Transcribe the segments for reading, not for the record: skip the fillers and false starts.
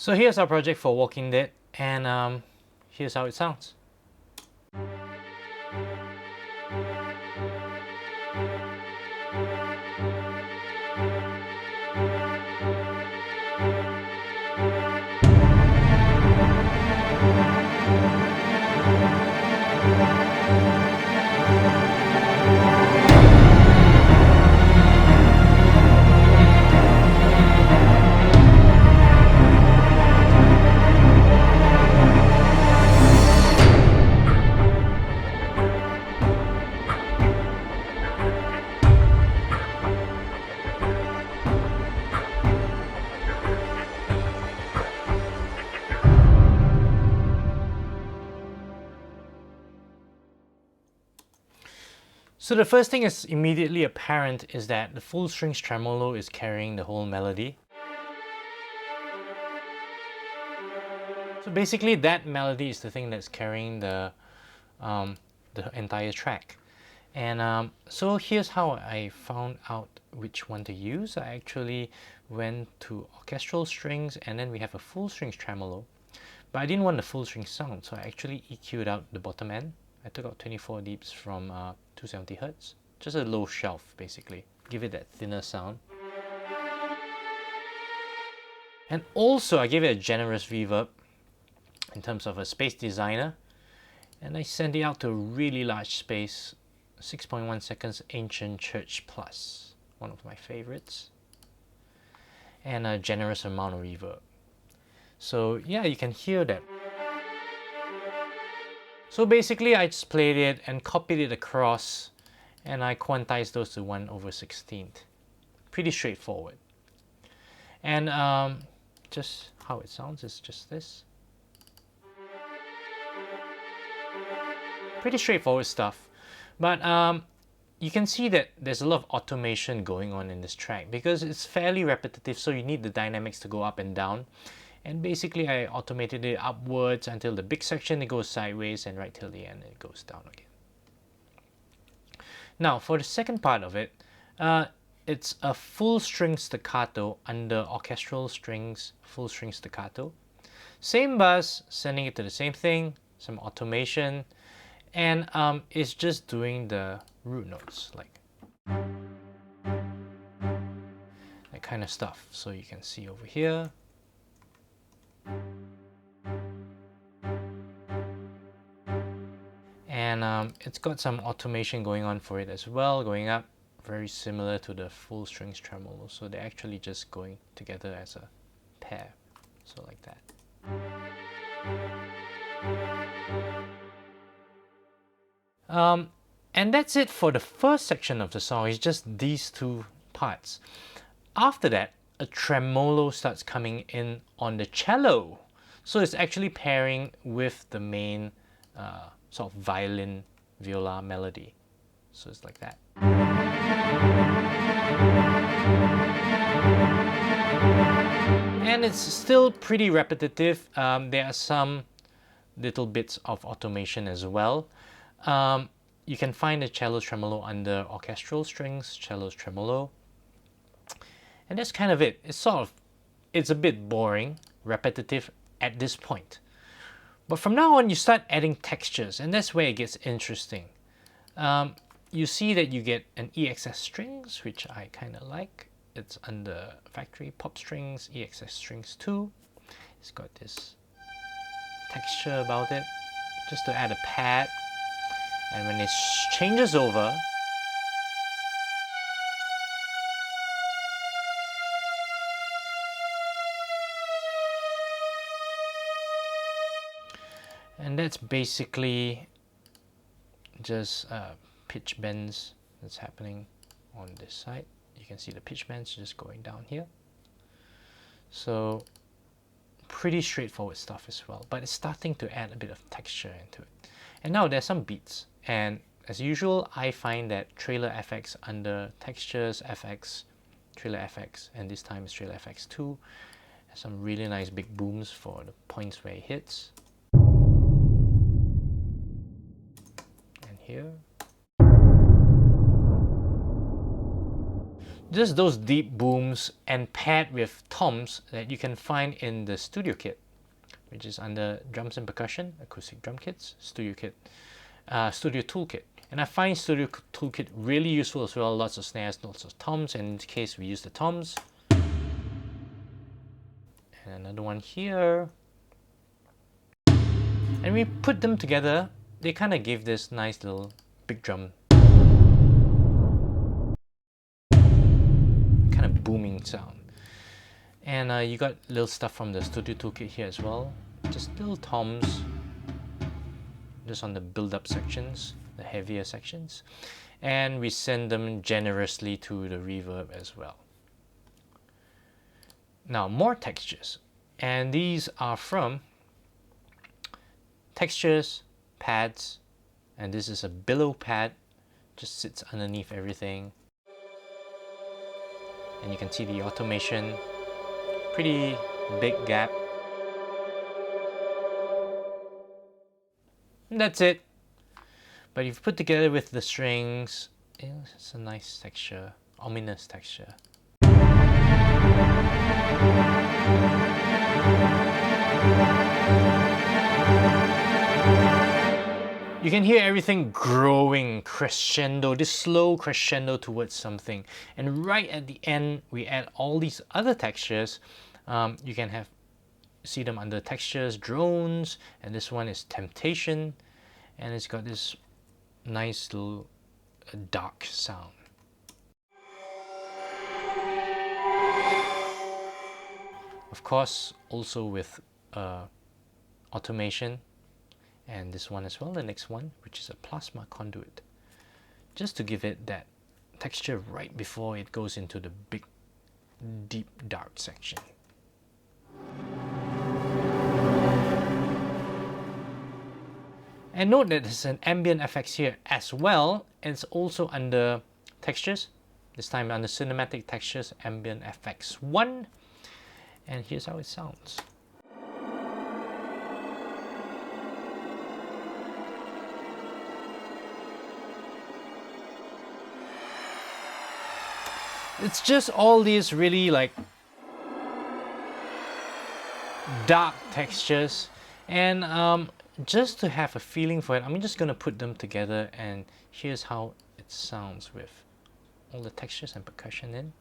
So here's our project for Walking Dead, and here's how it sounds. So the first thing is immediately apparent is that the full strings tremolo is carrying the whole melody. So basically that melody is the thing that's carrying the entire track. And so here's how I found out which one to use. I actually went to orchestral strings, and then we have a full strings tremolo. But I didn't want the full string sound, so I actually EQ'd out the bottom end. I took out 24 dBs from 270 Hz. Just a low shelf, basically. Give it that thinner sound. And also, I gave it a generous reverb in terms of a space designer. And I sent it out to a really large space, 6.1 seconds Ancient Church Plus, one of my favorites. And a generous amount of reverb. So yeah, you can hear that. So basically I just played it and copied it across, and I quantized those to 1/16. Pretty straightforward. And just how it sounds is just this. Pretty straightforward stuff. But you can see that there's a lot of automation going on in this track because it's fairly repetitive, so you need the dynamics to go up and down. And basically I automated it upwards until the big section it goes sideways, and right till the end it goes down again. Now for the second part of it, it's a full string staccato under orchestral strings, full string staccato. Same bus, sending it to the same thing, some automation, and it's just doing the root notes, like that kind of stuff. So you can see over here. And it's got some automation going on for it as well, going up, very similar to the full strings tremolo. So they're actually just going together as a pair, so like that. And that's it for the first section of the song. It's just these two parts. After that, a tremolo starts coming in on the cello. So it's actually pairing with the main sort of violin viola melody. So it's like that. And it's still pretty repetitive. There are some little bits of automation as well. You can find the cello tremolo under orchestral strings, cello tremolo. And that's kind of it. It's a bit boring, repetitive at this point. But from now on, you start adding textures, and that's where it gets interesting. You see that you get an EXS strings, which I kind of like. It's under factory pop strings, EXS strings 2. It's got this texture about it, just to add a pad. And when it changes over, and that's basically just pitch bends that's happening on this side. You can see the pitch bends just going down here. So pretty straightforward stuff as well, but it's starting to add a bit of texture into it. And now there's some beats, and as usual I find that trailer FX under textures FX, trailer FX, and this time it's trailer FX 2, has some really nice big booms for the points where it hits. And here. just those deep booms and paired with toms that you can find in the studio kit, which is under drums and percussion, acoustic drum kits, studio toolkit. And I find studio toolkit really useful as well. Lots of snares, lots of toms, and in this case we use the toms. And another one here. And we put them together, they kind of give this nice little big drum kind of booming sound. And you got little stuff from the studio toolkit here as well, just little toms just on the build-up sections, the heavier sections, and we send them generously to the reverb as well. Now more textures, and these are from textures, pads, and this is a billow pad, just sits underneath everything. And you can see the automation, pretty big gap. And that's it. But if you put together with the strings, it's a nice texture, ominous texture. You can hear everything growing, crescendo, this slow crescendo towards something. And right at the end, we add all these other textures. You can see them under textures, drones, and this one is temptation. And it's got this nice little dark sound. Of course, also with automation. And this one as well, the next one, which is a plasma conduit, just to give it that texture right before it goes into the big, deep, dark section. And note that there's an ambient effects here as well. It's also under textures, this time under cinematic textures, ambient effects 1. And here's how it sounds. It's just all these really like dark textures, and just to have a feeling for it, I'm just gonna put them together, and here's how it sounds with all the textures and percussion in,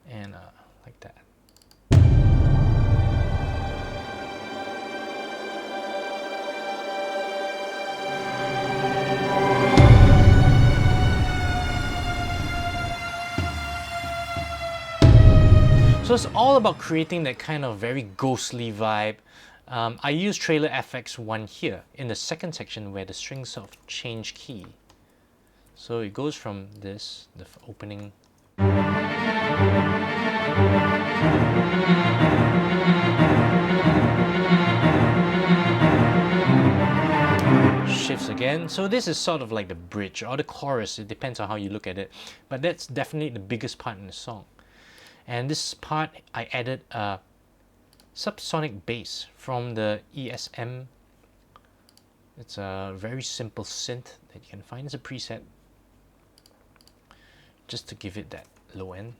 and like that. So it's all about creating that kind of very ghostly vibe. I use Trailer FX1 here in the second section where the strings sort of change key. So it goes from this, the opening, shifts again. So this is sort of like the bridge or the chorus, it depends on how you look at it. But that's definitely the biggest part in the song. And this part, I added a subsonic bass from the ESM. It's a very simple synth that you can find as a preset, just to give it that low end.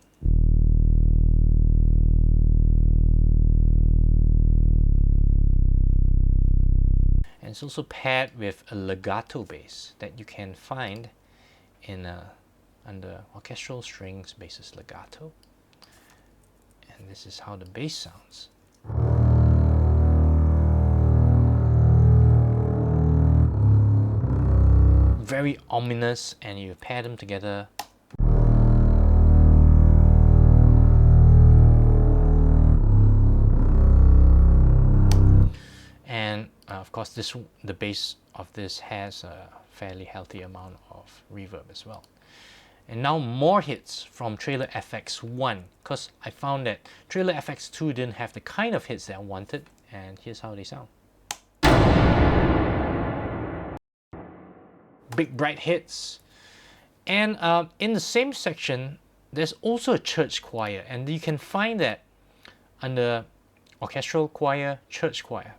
And it's also paired with a legato bass that you can find in under orchestral strings, basses legato. And this is how the bass sounds. Very ominous, and you pair them together. And of course, the bass of this has a fairly healthy amount of reverb as well. And now more hits from Trailer FX1, because I found that Trailer FX2 didn't have the kind of hits that I wanted, and here's how they sound. Big bright hits. And in the same section, there's also a church choir, and you can find that under orchestral choir, church choir.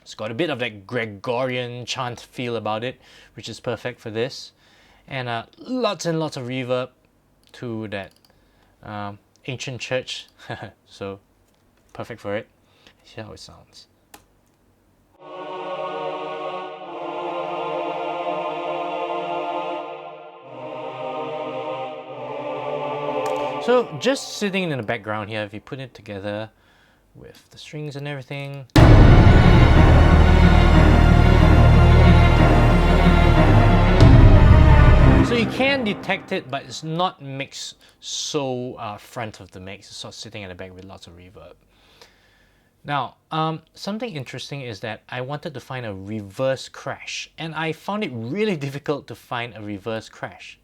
It's got a bit of that Gregorian chant feel about it, which is perfect for this. And lots and lots of reverb to that Ancient church, so perfect for it. Here's how it sounds. So just sitting in the background here, if you put it together with the strings and everything. So you can detect it, but it's not mixed so front of the mix. It's sort of sitting at the back with lots of reverb. Now, something interesting is that I wanted to find a reverse crash, and I found it really difficult to find a reverse crash.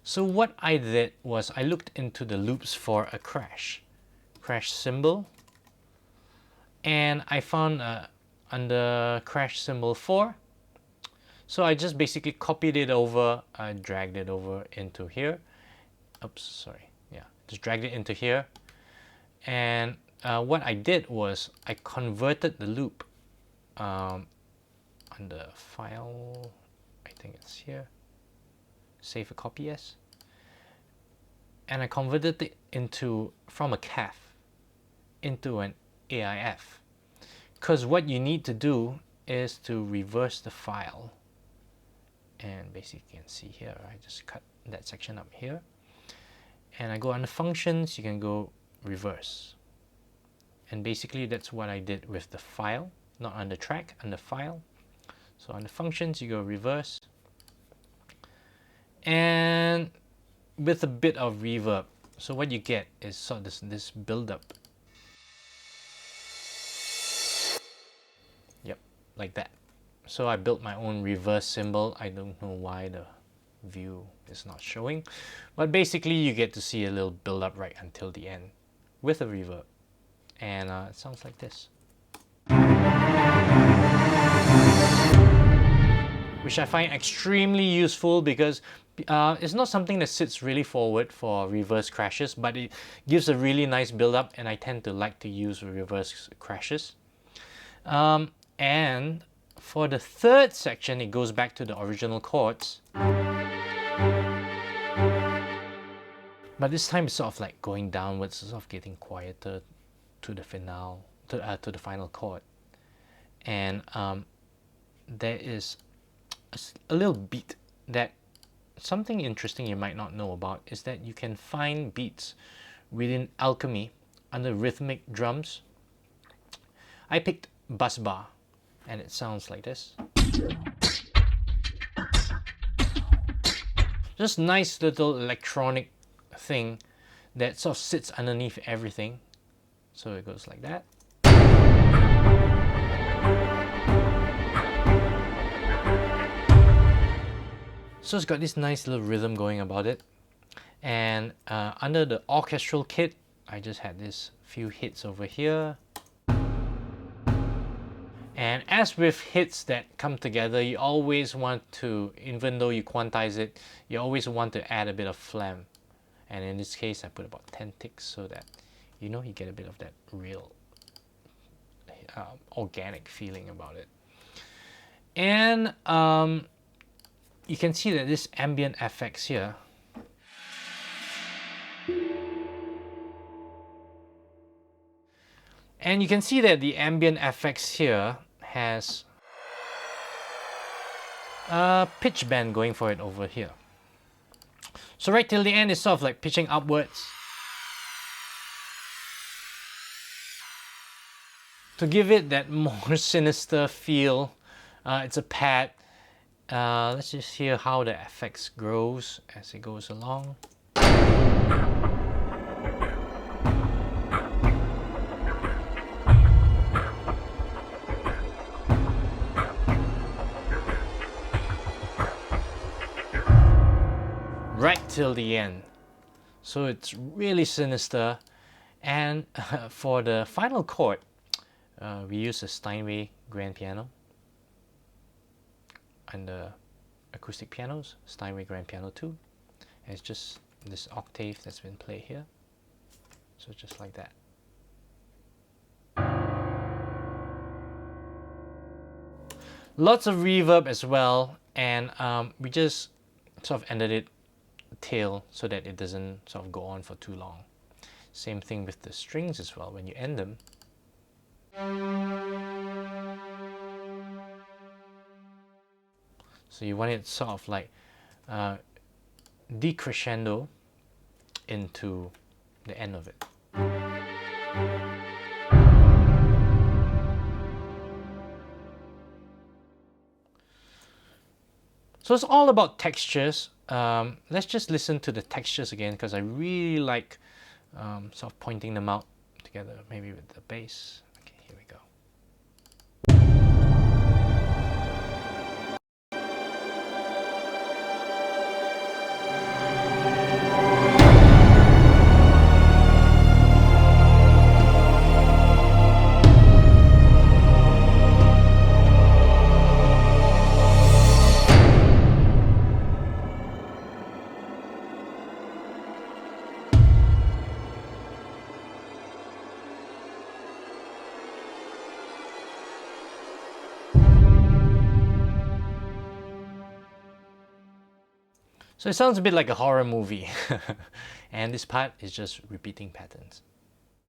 So what I did was I looked into the loops for a crash symbol, and I found under crash symbol 4. So I just basically copied it over, I dragged it over into here. Oops, sorry. Yeah, just dragged it into here. And what I did was I converted the loop under file, I think it's here, save a copy as. And I converted it from a CAF into an AIF. Because what you need to do is to reverse the file. And basically you can see here, I just cut that section up here. And I go under functions, you can go reverse. And basically that's what I did with the file, not under track, under file. So under functions, you go reverse. And with a bit of reverb. So what you get is sort of this build up. Yep, like that. So I built my own reverse symbol. I don't know why the view is not showing, but basically you get to see a little build up right until the end with a reverb. And it sounds like this. Which I find extremely useful because it's not something that sits really forward for reverse crashes, but it gives a really nice build up, and I tend to like to use reverse crashes. And for the third section, it goes back to the original chords. But this time it's sort of like going downwards, sort of getting quieter to the finale, to the final chord. And there is a little beat that something interesting you might not know about is that you can find beats within Alchemy under rhythmic drums. I picked bus bar, and it sounds like this. Just nice little electronic thing that sort of sits underneath everything. So it goes like that. So it's got this nice little rhythm going about it. And under the orchestral kit, I just had this few hits over here. And as with hits that come together, you always want to, even though you quantize it, you always want to add a bit of flam. And in this case, I put about 10 ticks so that, you know, you get a bit of that real organic feeling about it. And you can see that this ambient FX here and you can see that the ambient FX here has a pitch bend going for it over here. So right till the end it's sort of like pitching upwards to give it that more sinister feel. It's a pad. Let's just hear how the FX grows as it goes along. Right till the end. So it's really sinister. And for the final chord, we use a Steinway grand piano. And the acoustic pianos, Steinway grand piano 2. And it's just this octave that's been played here. So just like that. Lots of reverb as well. And we just sort of ended it tail so that it doesn't sort of go on for too long. Same thing with the strings as well. When you end them, so you want it sort of like decrescendo into the end of it. So it's all about textures. Let's just listen to the textures again, because I really like sort of pointing them out together, maybe with the bass. Okay, here we go. So it sounds a bit like a horror movie. And this part is just repeating patterns.